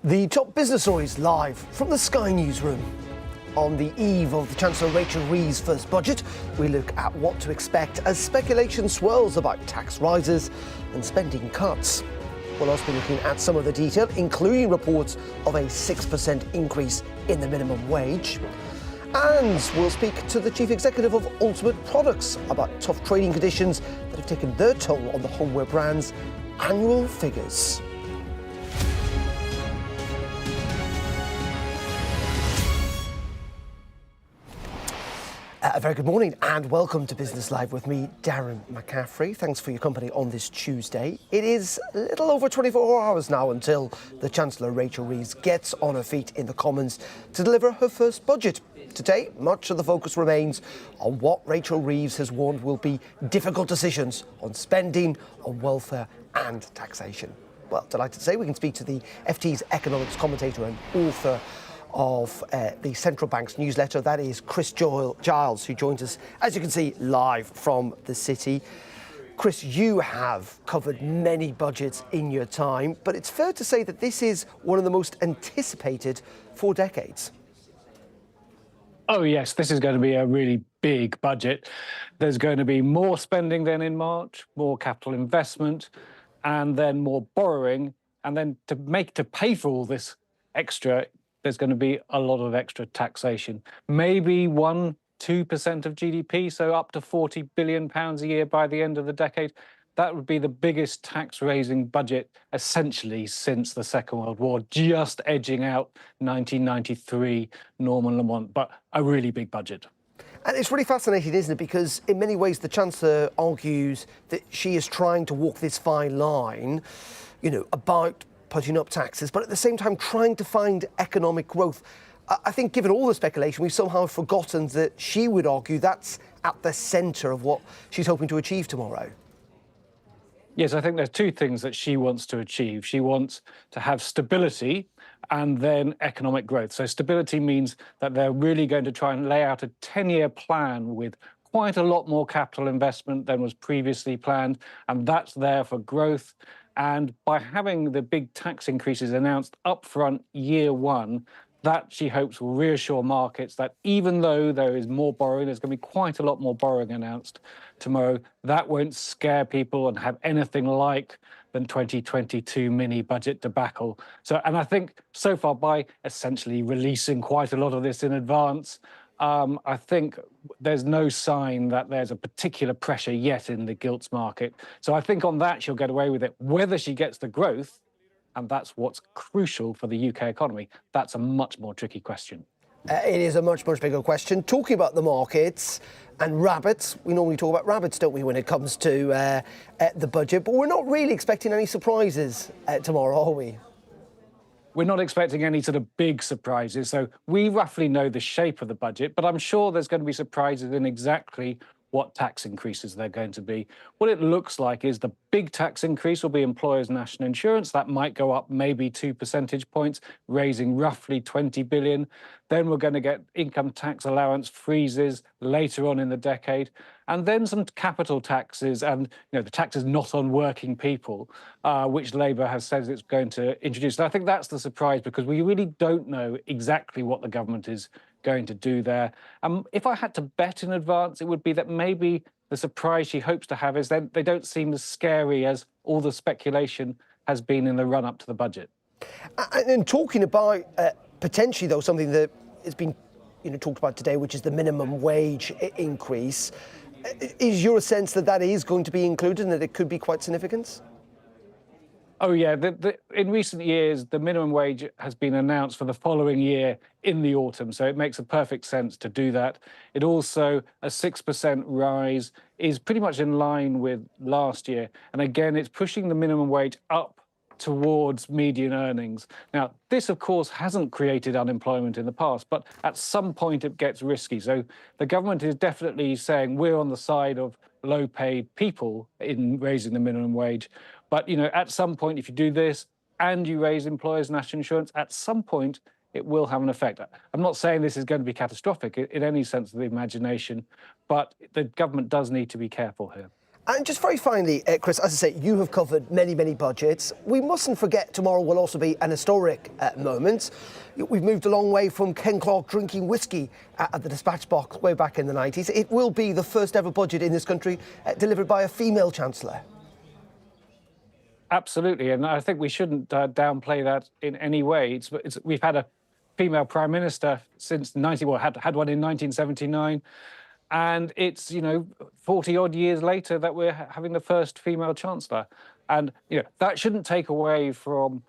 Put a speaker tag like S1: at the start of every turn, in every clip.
S1: The top business stories live from the Sky Newsroom. On the eve of the Chancellor Rachel Reeves's first budget, we look at what to expect as speculation swirls about tax rises and spending cuts. We'll also be looking at some of the detail, including reports of a 6% increase in the minimum wage. And we'll speak to the Chief Executive of Ultimate Products about tough trading conditions that have taken their toll on the homeware brand's annual figures. A very good morning and welcome to Business Live with me, Darren McCaffrey. Thanks for your company on this Tuesday. It is a little over 24 hours now until the Chancellor Rachel Reeves gets on her feet in the Commons to deliver her first budget. Today, much of the focus remains on what Rachel Reeves has warned will be difficult decisions on spending, on welfare and taxation. Well, delighted to say we can speak to the FT's economics commentator and author of the Central Bank's newsletter. That is Chris Giles, who joins us, as you can see, live from the city. Chris, you have covered many budgets in your time, but it's fair to say that this is one of the most anticipated for decades.
S2: Oh, yes, this is going to be a really big budget. There's going to be more spending than in March, more capital investment, and then more borrowing. And then to pay for all this extra, there's going to be a lot of extra taxation, maybe 1-2% of GDP, so up to £40 billion a year by the end of the decade. That would be the biggest tax-raising budget essentially since the Second World War, just edging out 1993 Norman Lamont, but a really big budget.
S1: And it's really fascinating, isn't it? Because in many ways, the Chancellor argues that she is trying to walk this fine line, about putting up taxes, but at the same time trying to find economic growth. I think given all the speculation, we've somehow forgotten that she would argue that's at the centre of what she's hoping to achieve tomorrow.
S2: Yes, I think there's two things that she wants to achieve. She wants to have stability and then economic growth. So stability means that they're really going to try and lay out a 10-year plan with quite a lot more capital investment than was previously planned, and that's there for growth. And by having the big tax increases announced upfront year one, that she hopes will reassure markets that even though there is more borrowing, there's going to be quite a lot more borrowing announced tomorrow, that won't scare people and have anything like the 2022 mini budget debacle. And I think so far, by essentially releasing quite a lot of this in advance, I think there's no sign that there's a particular pressure yet in the gilts market. So I think on that, she'll get away with it. Whether she gets the growth, and that's what's crucial for the UK economy, that's a much more tricky question.
S1: It is a much, much bigger question. Talking about the markets and rabbits, we normally talk about rabbits, don't we, when it comes to the budget, but we're not really expecting any surprises tomorrow, are we?
S2: We're not expecting any sort of big surprises. So we roughly know the shape of the budget, but I'm sure there's going to be surprises in exactly what tax increases they're going to be. What it looks like is the big tax increase will be employers' national insurance. That might go up maybe 2 percentage points, raising roughly 20 billion. Then we're going to get income tax allowance freezes later on in the decade. And then some capital taxes and the taxes not on working people, which Labour has said it's going to introduce. And I think that's the surprise because we really don't know exactly what the government is going to do there. If I had to bet in advance, it would be that maybe the surprise she hopes to have is that they don't seem as scary as all the speculation has been in the run-up to the budget.
S1: And talking about potentially, though, something that has been talked about today, which is the minimum wage increase, is your sense that that is going to be included and that it could be quite significant?
S2: Oh, yeah. In recent years, the minimum wage has been announced for the following year in the autumn, so it makes a perfect sense to do that. It also, a 6% rise is pretty much in line with last year. And again, it's pushing the minimum wage up towards median earnings. Now, this, of course, hasn't created unemployment in the past, but at some point it gets risky. So the government is definitely saying we're on the side of low-paid people in raising the minimum wage. But, at some point, if you do this and you raise employers' national insurance, at some point it will have an effect. I'm not saying this is going to be catastrophic in any sense of the imagination, but the government does need to be careful here.
S1: And just very finally, Chris, as I say, you have covered many, many budgets. We mustn't forget tomorrow will also be an historic moment. We've moved a long way from Ken Clarke drinking whiskey at the dispatch box way back in the 90s. It will be the first ever budget in this country delivered by a female chancellor.
S2: Absolutely, and I think we shouldn't downplay that in any way. We've had a female prime minister since had one in 1979. And it's, 40 odd years later that we're having the first female chancellor. And, that shouldn't take away from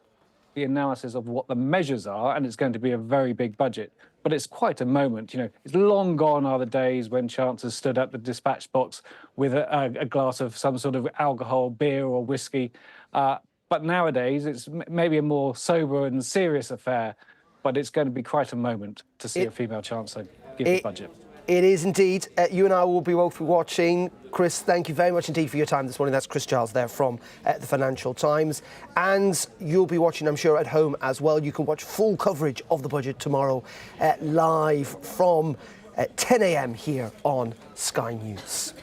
S2: the analysis of what the measures are. And it's going to be a very big budget. But it's quite a moment. It's long gone are the days when chancellors stood at the dispatch box with a glass of some sort of alcohol, beer or whiskey. But nowadays, it's maybe a more sober and serious affair. But it's going to be quite a moment to see a female chancellor give the budget.
S1: It is indeed. You and I will be both watching. Chris, thank you very much indeed for your time this morning. That's Chris Giles there from the Financial Times. And you'll be watching, I'm sure, at home as well. You can watch full coverage of the budget tomorrow live from 10 a.m. here on Sky News.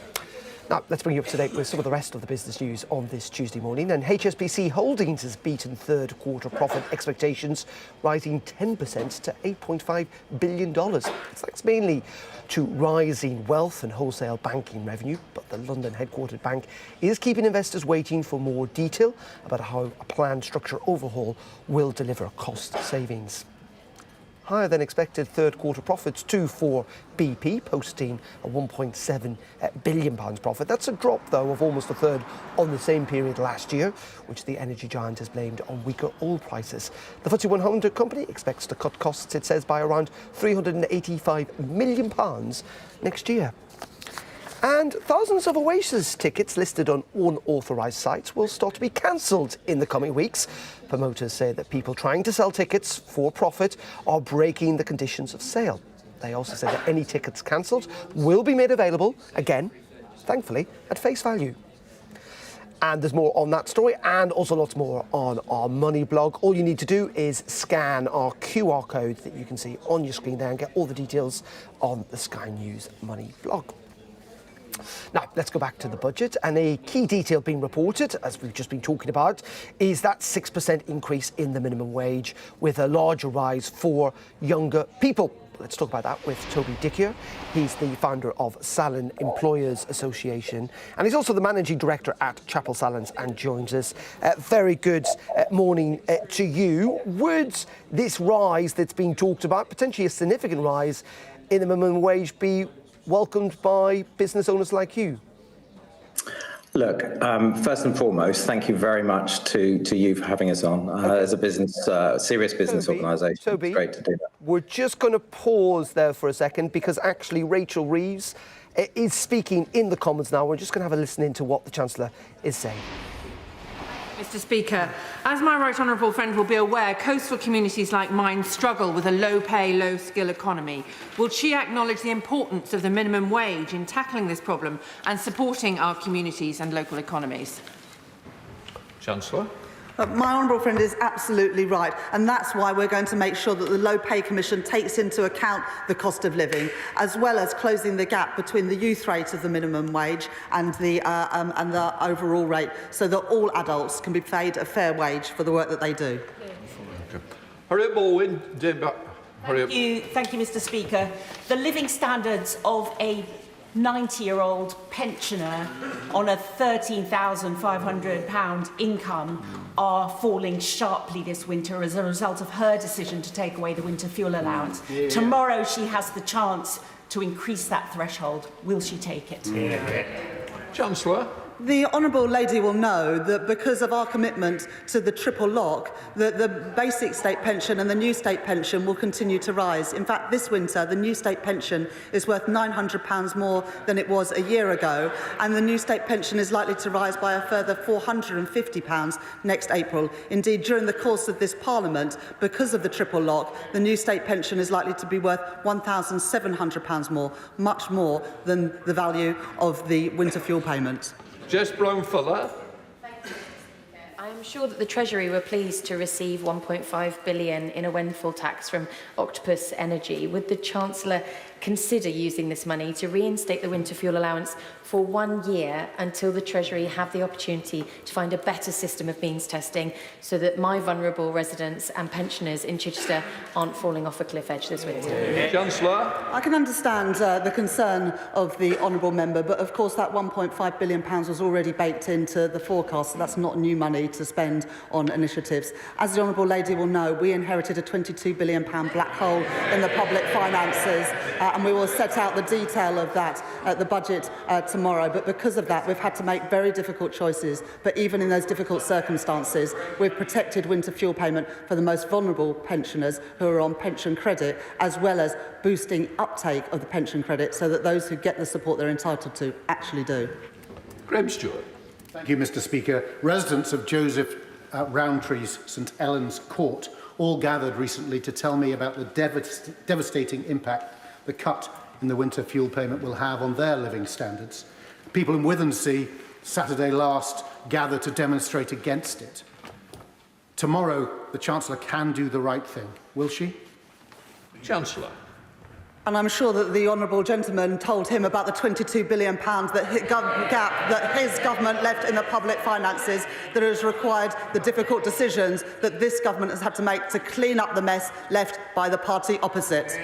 S1: Now, let's bring you up to date with some of the rest of the business news on this Tuesday morning. And HSBC Holdings has beaten third quarter profit expectations, rising 10% to $8.5 billion. It's thanks mainly to rising wealth and wholesale banking revenue. But the London headquartered bank is keeping investors waiting for more detail about how a planned structure overhaul will deliver cost savings. Higher than expected third quarter profits too for BP, posting a £1.7 billion profit. That's a drop, though, of almost a third on the same period last year, which the energy giant has blamed on weaker oil prices. The FTSE 100 company expects to cut costs, it says, by around £385 million next year. And thousands of Oasis tickets listed on unauthorised sites will start to be cancelled in the coming weeks. Promoters say that people trying to sell tickets for profit are breaking the conditions of sale. They also say that any tickets cancelled will be made available, again, thankfully, at face value. And there's more on that story and also lots more on our Money blog. All you need to do is scan our QR code that you can see on your screen there and get all the details on the Sky News Money blog. Now, let's go back to the budget, and a key detail being reported, as we've just been talking about, is that 6% increase in the minimum wage with a larger rise for younger people. Let's talk about that with Toby Dickier. He's the founder of Salon Employers Association, and he's also the managing director at Chapel Salons and joins us. Very good morning to you. Would this rise that's being talked about, potentially a significant rise in the minimum wage, be welcomed by business owners like you?
S3: Look, first and foremost, thank you very much to you for having us on as a business, serious business organisation.
S1: Toby,
S3: it's great to do that.
S1: We're just going to pause there for a second because actually Rachel Reeves is speaking in the Commons now. We're just going to have a listen into what the Chancellor is saying.
S4: Mr Speaker, as my right honourable friend will be aware, coastal communities like mine struggle with a low-pay, low-skill economy. Will she acknowledge the importance of the minimum wage in tackling this problem and supporting our communities and local economies?
S5: Chancellor.
S6: My honourable friend is absolutely right, and that's why we're going to make sure that the Low Pay Commission takes into account the cost of living, as well as closing the gap between the youth rate of the minimum wage and the overall rate, so that all adults can be paid a fair wage for the work that they do.
S5: Hurry up, Owen.
S7: Thank you, Mr Speaker. The living standards of a 90-year-old pensioner on a £13,500 income are falling sharply this winter as a result of her decision to take away the winter fuel allowance. Tomorrow she has the chance to increase that threshold. Will she take it?
S5: Chancellor.
S6: The honourable lady will know that because of our commitment to the triple lock, that the basic state pension and the new state pension will continue to rise. In fact, this winter, the new state pension is worth £900 more than it was a year ago, and the new state pension is likely to rise by a further £450 next April. Indeed, during the course of this Parliament, because of the triple lock, the new state pension is likely to be worth £1,700 more, much more than the value of the winter fuel payment.
S5: Jess Brown-Fuller.
S8: I am sure that the Treasury were pleased to receive £1.5 billion in a windfall tax from Octopus Energy. Would the Chancellor consider using this money to reinstate the winter fuel allowance for 1 year until the Treasury have the opportunity to find a better system of means testing so that my vulnerable residents and pensioners in Chichester aren't falling off a cliff edge this winter?
S5: Chancellor.
S6: I can understand the concern of the honourable member, but of course that £1.5 billion was already baked into the forecast, so that's not new money to spend on initiatives. As the honourable lady will know, we inherited a £22 billion black hole in the public finances, and we will set out the detail of that at the budget tomorrow. But because of that, we've had to make very difficult choices. But even in those difficult circumstances, we've protected winter fuel payment for the most vulnerable pensioners who are on pension credit, as well as boosting uptake of the pension credit so that those who get the support they're entitled to actually do.
S5: Graham Stewart.
S9: Thank you, Mr. Speaker. Residents of Joseph Roundtree's St Ellen's Court all gathered recently to tell me about the devastating impact the cut in the winter fuel payment will have on their living standards. People in Withensea, Saturday last, gathered to demonstrate against it. Tomorrow, the Chancellor can do the right thing. Will she?
S5: Chancellor.
S6: And I'm sure that the honourable gentleman told him about the £22 billion gap that his government left in the public finances that has required the difficult decisions that this government has had to make to clean up the mess left by the party opposite.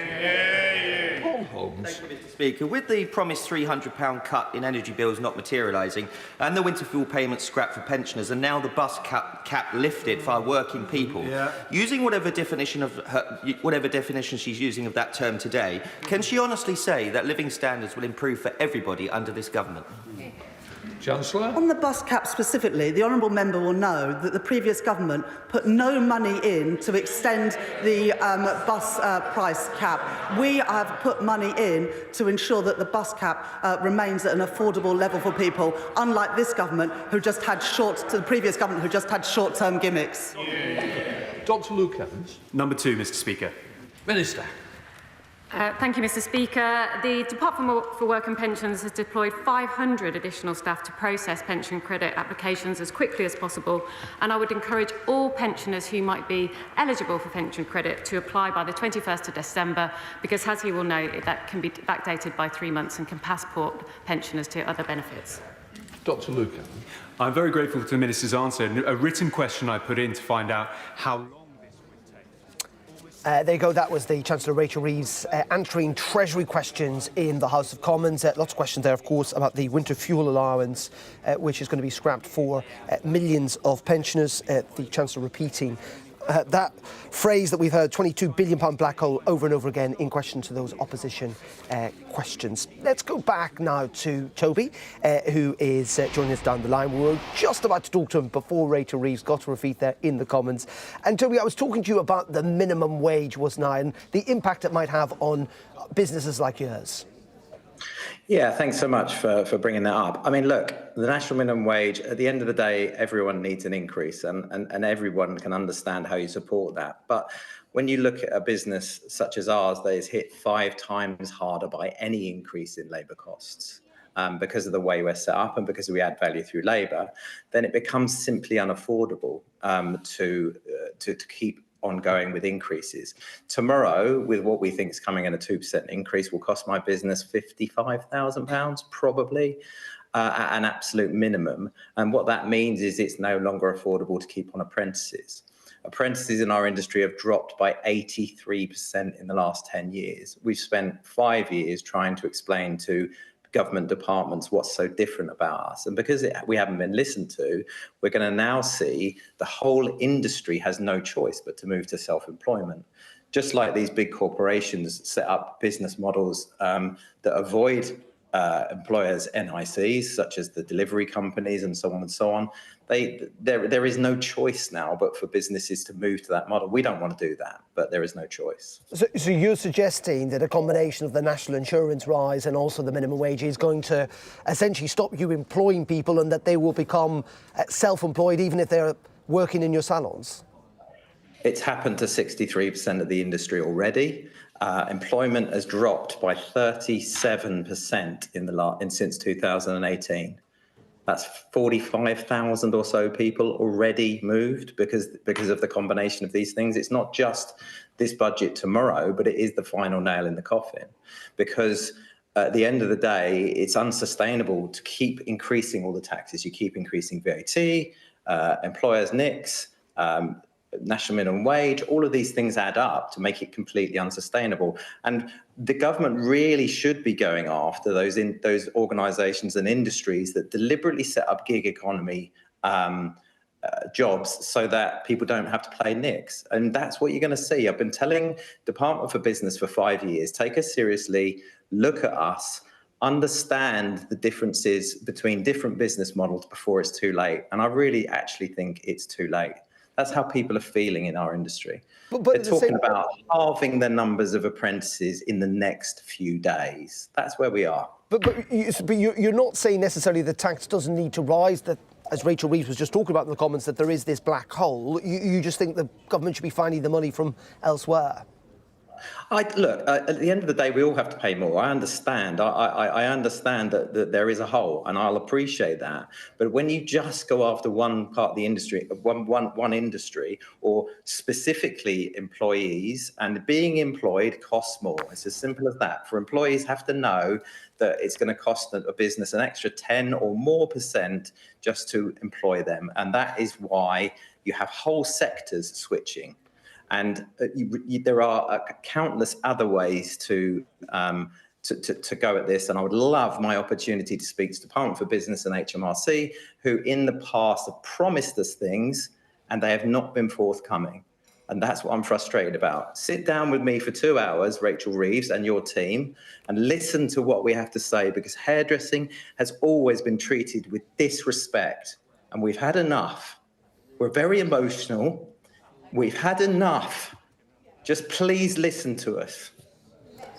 S10: Thank you, Mr. Speaker. With the promised £300 cut in energy bills not materialising and the winter fuel payment scrapped for pensioners and now the bus cap lifted for our working people, using whatever definition she's using of that term today, can she honestly say that living standards will improve for everybody under this government?
S5: Chancellor.
S6: On the bus cap specifically, the honourable member will know that the previous government put no money in to extend the bus price cap. We have put money in to ensure that the bus cap remains at an affordable level for people, unlike this government, the previous government, who just had short-term gimmicks.
S5: Dr. Luke Evans.
S11: Number 2, Mr. Speaker.
S5: Minister.
S12: Thank you, Mr. Speaker. The Department for Work and Pensions has deployed 500 additional staff to process pension credit applications as quickly as possible, and I would encourage all pensioners who might be eligible for pension credit to apply by the 21st of December, because, as he will know, that can be backdated by 3 months and can passport pensioners to other benefits.
S5: Dr. Luke Evans.
S11: I'm very grateful to the Minister's answer. A written question I put in to find out how long.
S1: There you go. That was the Chancellor Rachel Reeves answering Treasury questions in the House of Commons. Lots of questions there, of course, about the winter fuel allowance, which is going to be scrapped for millions of pensioners. The Chancellor repeating that phrase that we've heard, £22 billion black hole, over and over again in question to those opposition questions. Let's go back now to Toby, who is joining us down the line. We were just about to talk to him before Rachel Reeves got to her feet there in the Commons. And Toby, I was talking to you about the minimum wage, wasn't I, and the impact it might have on businesses like yours.
S3: Yeah, thanks so much for bringing that up. I mean, look, the national minimum wage, at the end of the day, everyone needs an increase and everyone can understand how you support that. But when you look at a business such as ours that is hit 5 times harder by any increase in labour costs, because of the way we're set up and because we add value through labour, then it becomes simply unaffordable to keep ongoing with increases. Tomorrow, with what we think is coming in a 2% increase, will cost my business £55,000 probably at an absolute minimum. And what that means is it's no longer affordable to keep on apprentices. Apprentices in our industry have dropped by 83% in the last 10 years. We've spent 5 years trying to explain to government departments what's so different about us. And because we haven't been listened to, we're going to now see the whole industry has no choice but to move to self-employment. Just like these big corporations set up business models that avoid employers' NICs, such as the delivery companies and so on and so on, there is no choice now but for businesses to move to that model. We don't want to do that, but there is no choice.
S1: So you're suggesting that a combination of the national insurance rise and also the minimum wage is going to essentially stop you employing people and that they will become self-employed even if they're working in your salons?
S3: It's happened to 63% of the industry already. Employment has dropped by 37% since 2018. That's 45,000 or so people already moved because of the combination of these things. It's not just this budget tomorrow, but it is the final nail in the coffin, because at the end of the day, it's unsustainable to keep increasing all the taxes. You keep increasing VAT, employers' NICs, national minimum wage. All of these things add up to make it completely unsustainable. And the government really should be going after those organisations and industries that deliberately set up gig economy jobs so that people don't have to play NICs. And that's what you're going to see. I've been telling Department for Business for 5 years, take us seriously, look at us, understand the differences between different business models before it's too late. And I really actually think it's too late. That's how people are feeling in our industry. But they're talking about halving the numbers of apprentices in the next few days. That's where we are.
S1: But you're not saying necessarily the tax doesn't need to rise, that, as Rachel Reeves was just talking about in the comments, that there is this black hole. You just think the government should be finding the money from elsewhere?
S3: Look, at the end of the day, we all have to pay more. I understand. I understand that there is a hole, and I'll appreciate that. But when you just go after one part of the industry, one industry, or specifically employees, and being employed costs more. It's as simple as that. For employees have to know that it's going to cost a business an extra 10 or more % just to employ them. And that is why you have whole sectors switching. And there are countless other ways to go at this. And I would love my opportunity to speak to Department for Business and HMRC, who in the past have promised us things and they have not been forthcoming. And that's what I'm frustrated about. Sit down with me for 2 hours, Rachel Reeves and your team, and listen to what we have to say, because hairdressing has always been treated with disrespect. And we've had enough. We're very emotional. We've had enough. Just please listen to us.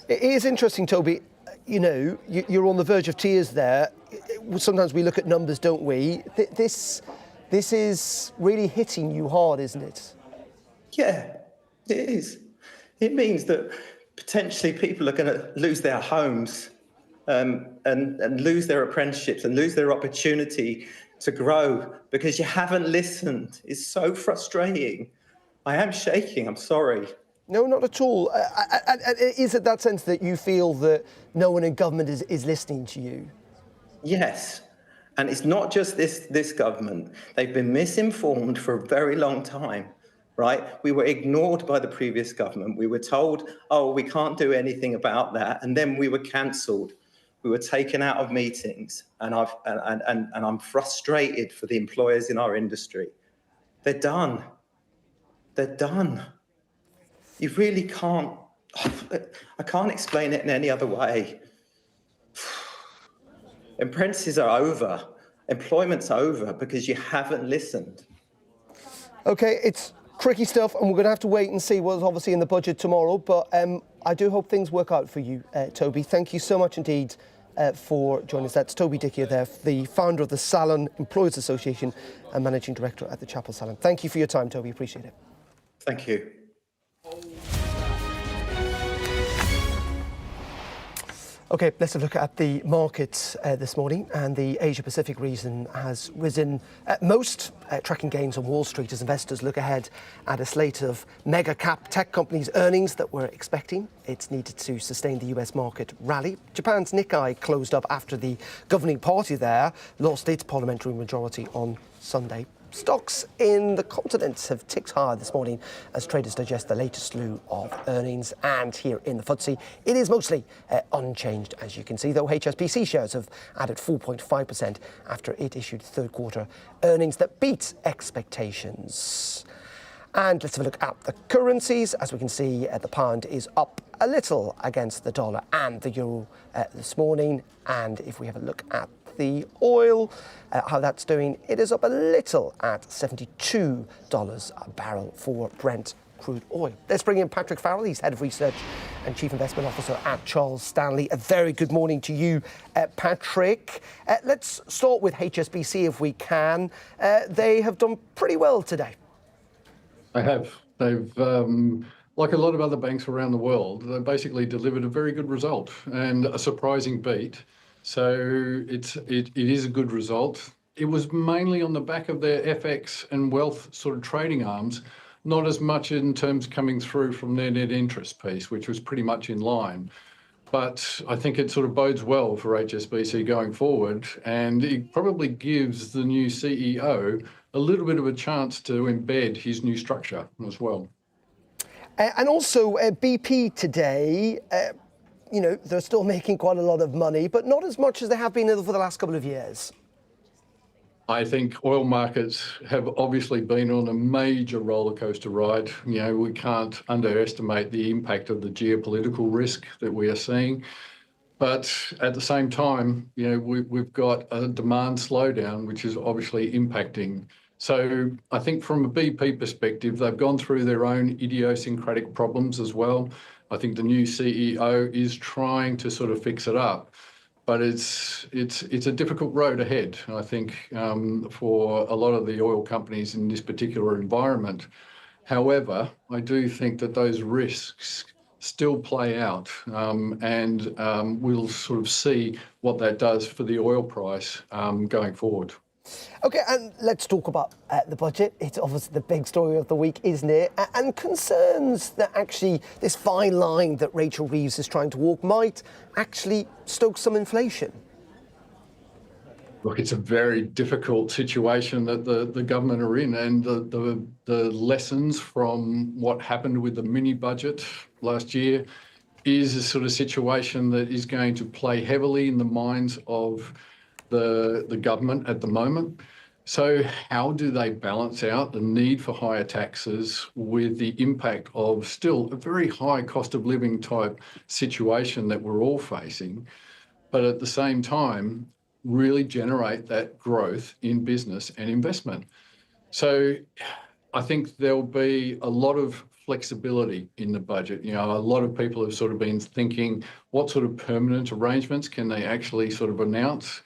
S1: It is interesting, Toby. You know, you're on the verge of tears there. Sometimes we look at numbers, don't we? This is really hitting you hard, isn't it?
S3: Yeah, it is. It means that potentially people are going to lose their homes and lose their apprenticeships and lose their opportunity to grow because you haven't listened. It's so frustrating. I am shaking, I'm sorry.
S1: No, not at all. Is it that sense that you feel that no one in government is listening to you?
S3: Yes, and it's not just this government. They've been misinformed for a very long time, right? We were ignored by the previous government. We were told, oh, we can't do anything about that. And then we were cancelled. We were taken out of meetings. And I'm frustrated for the employers in our industry. They're done. They're done. You really can't, I can't explain it in any other way. Apprentices are over. Employment's over because you haven't listened.
S1: Okay, it's tricky stuff, and we're going to have to wait and see what's obviously in the budget tomorrow, but I do hope things work out for you, Toby. Thank you so much indeed for joining us. That's Toby Dickier there, the founder of the Salon Employers Association and managing director at the Chapel Salon. Thank you for your time, Toby. Appreciate it.
S3: Thank you.
S1: OK, let's have a look at the markets this morning, and the Asia-Pacific region has risen most, tracking gains on Wall Street as investors look ahead at a slate of mega-cap tech companies' earnings that we're expecting. It's needed to sustain the US market rally. Japan's Nikkei closed up after the governing party there lost its parliamentary majority on Sunday. Stocks in the continent have ticked higher this morning as traders digest the latest slew of earnings. And here in the FTSE, it is mostly unchanged, as you can see, though HSBC shares have added 4.5% after it issued third quarter earnings that beat expectations. And let's have a look at the currencies. As we can see, the pound is up a little against the dollar and the euro this morning. And if we have a look at the oil, how that's doing, it is up a little at $72 a barrel for Brent crude oil. Let's bring in Patrick Farrell. He's Head of Research and Chief Investment Officer at Charles Stanley. A very good morning to you, Patrick. Let's start with HSBC if we can. They have done pretty well today.
S5: They have. They've, like a lot of other banks around the world, they basically delivered a very good result and a surprising beat. So it is a good result. It was mainly on the back of their FX and wealth sort of trading arms, not as much in terms coming through from their net interest piece, which was pretty much in line. But I think it sort of bodes well for HSBC going forward, and it probably gives the new CEO a little bit of a chance to embed his new structure as well.
S1: And also BP today, they're still making quite a lot of money, but not as much as they have been for the last couple of years.
S5: I think oil markets have obviously been on a major roller coaster ride. We can't underestimate the impact of the geopolitical risk that we are seeing. But at the same time, we've got a demand slowdown, which is obviously impacting. So I think from a BP perspective, they've gone through their own idiosyncratic problems as well. I think the new CEO is trying to sort of fix it up. But it's a difficult road ahead, I think, for a lot of the oil companies in this particular environment. However, I do think that those risks still play out, and we'll sort of see what that does for the oil price going forward.
S1: OK, and let's talk about the budget. It's obviously the big story of the week, isn't it? And concerns that actually this fine line that Rachel Reeves is trying to walk might actually stoke some inflation.
S5: Look, it's a very difficult situation that the government are in, and the lessons from what happened with the mini budget last year is a sort of situation that is going to play heavily in the minds of the government at the moment. So how do they balance out the need for higher taxes with the impact of still a very high cost of living type situation that we're all facing, but at the same time really generate that growth in business and investment? So I think there'll be a lot of flexibility in the budget. A lot of people have sort of been thinking, what sort of permanent arrangements can they actually sort of announce?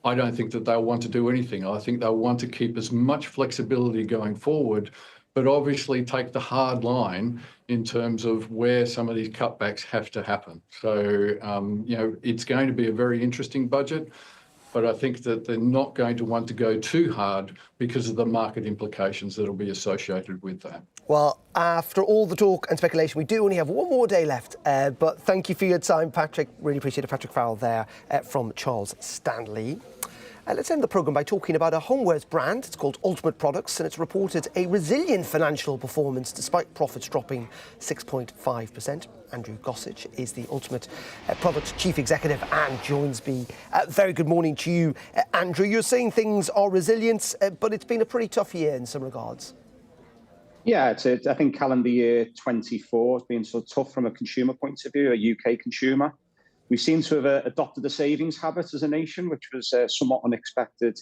S5: I don't think that they'll want to do anything. I think they'll want to keep as much flexibility going forward, but obviously take the hard line in terms of where some of these cutbacks have to happen. So, it's going to be a very interesting budget, but I think that they're not going to want to go too hard because of the market implications that will be associated with that.
S1: Well, after all the talk and speculation, we do only have one more day left. But thank you for your time, Patrick. Really appreciate it. Patrick Farrell there from Charles Stanley. Let's end the programme by talking about a homewares brand. It's called Ultimate Products, and it's reported a resilient financial performance despite profits dropping 6.5%. Andrew Gossage is the Ultimate Products Chief Executive and joins me. Very good morning to you, Andrew. You're saying things are resilient, but it's been a pretty tough year in some regards.
S13: Yeah, I think calendar year 24 has been sort of tough from a consumer point of view, a UK consumer. We seem to have adopted a savings habit as a nation, which was somewhat unexpected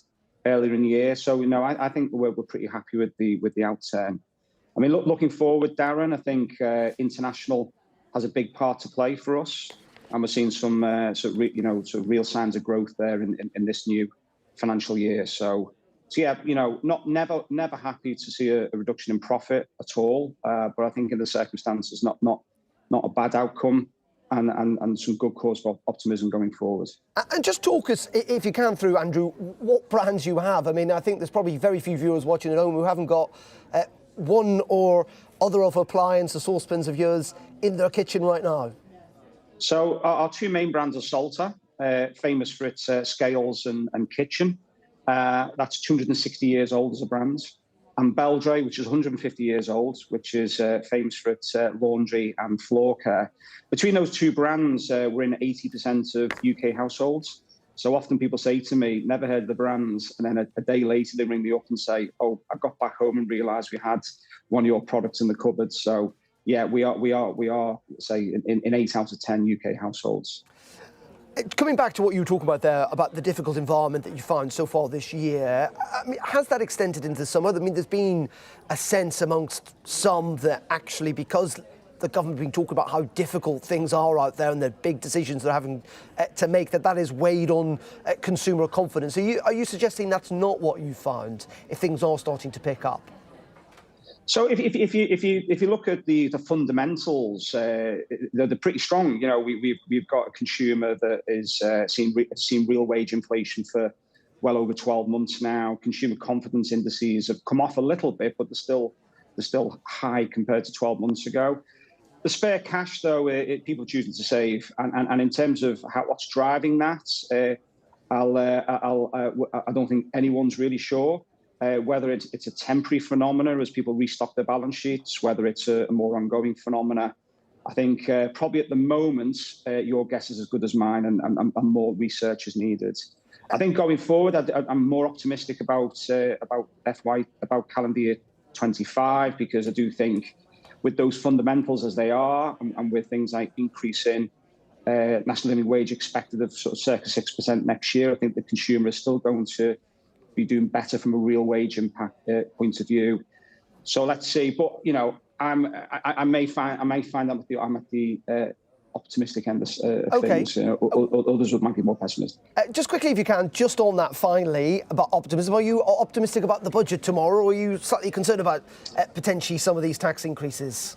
S13: earlier in the year. So, I think we're pretty happy with the outturn. I mean, looking forward, Darren, I think international has a big part to play for us, and we're seeing some real signs of growth there in this new financial year. So yeah, never happy to see a reduction in profit at all, but I think in the circumstances, not a bad outcome. And some good cause for optimism going forward.
S1: And just talk us, if you can, through, Andrew, what brands you have. I mean, I think there's probably very few viewers watching at home who haven't got one or other of appliance or saucepans of yours in their kitchen right now.
S13: So our two main brands are Salter, famous for its scales and kitchen. That's 260 years old as a brand. And Beldray, which is 150 years old, which is famous for its laundry and floor care. Between those two brands, we're in 80% of UK households. So often people say to me, never heard of the brands, and then a day later they ring me up and say, oh, I got back home and realised we had one of your products in the cupboard. So yeah, we are say in 8 out of 10 UK households.
S1: Coming back to what you were talking about there, about the difficult environment that you found so far this year, I mean, has that extended into summer? I mean, there's been a sense amongst some that actually, because the government has been talking about how difficult things are out there and the big decisions they're having to make, that is weighed on consumer confidence. Are you suggesting that's not what you found if things are starting to pick up?
S13: So if you look at the fundamentals, they're pretty strong. You know, we've got a consumer that is seen real wage inflation for well over 12 months now. Consumer confidence indices have come off a little bit, but they're still high compared to 12 months ago. The spare cash, though, people choosing to save, and in terms of what's driving that, I don't think anyone's really sure. Whether it's a temporary phenomena as people restock their balance sheets, whether it's a more ongoing phenomena. I think probably at the moment, your guess is as good as mine, and more research is needed. I think going forward, I'm more optimistic about calendar year 25, because I do think with those fundamentals as they are, and with things like increasing national living wage expected of sort of circa 6% next year, I think the consumer is still going to be doing better from a real wage impact point of view. So let's see. But you know, I may find that I'm at the optimistic end of things. Others might be more pessimistic.
S1: Just quickly, if you can, just on that finally about optimism. Are you optimistic about the budget tomorrow, or are you slightly concerned about potentially some of these tax increases?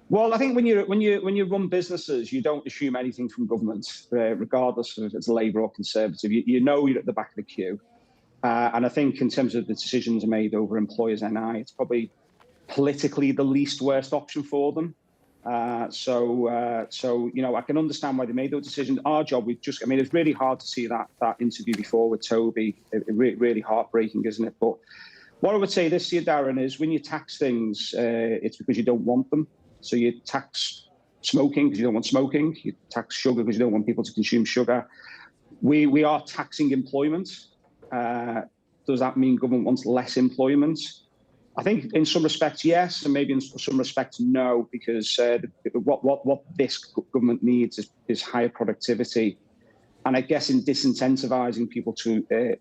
S13: Well, I think when you run businesses, you don't assume anything from government, regardless of if it's Labour or Conservative. You know you're at the back of the queue. And I think in terms of the decisions made over employers' NI, it's probably politically the least worst option for them. So you know, I can understand why they made those decisions. Our job, I mean, it's really hard to see that interview before with Toby. Really heartbreaking, isn't it? But what I would say this year, Darren, is when you tax things, it's because you don't want them. So you tax smoking because you don't want smoking. You tax sugar because you don't want people to consume sugar. We are taxing employment. Does that mean government wants less employment? I think in some respects, yes, and maybe in some respects, no, because what this government needs is higher productivity. And I guess in disincentivizing people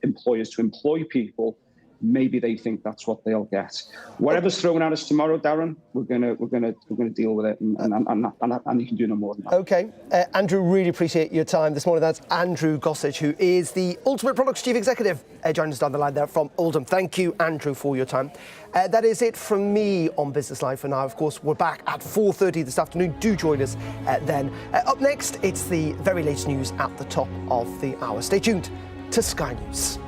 S13: employers to employ people, maybe they think that's what they'll get. Whatever's thrown at us tomorrow, Darren, we're gonna deal with it, and you can do no more than that.
S1: Okay, Andrew, really appreciate your time this morning. That's Andrew Gossage, who is the Ultimate Products Chief Executive, joining us down the line there from Oldham. Thank you, Andrew, for your time. That is it from me on Business Live for now. Of course, we're back at 4:30 this afternoon. Do join us then. Up next, it's the very latest news at the top of the hour. Stay tuned to Sky News.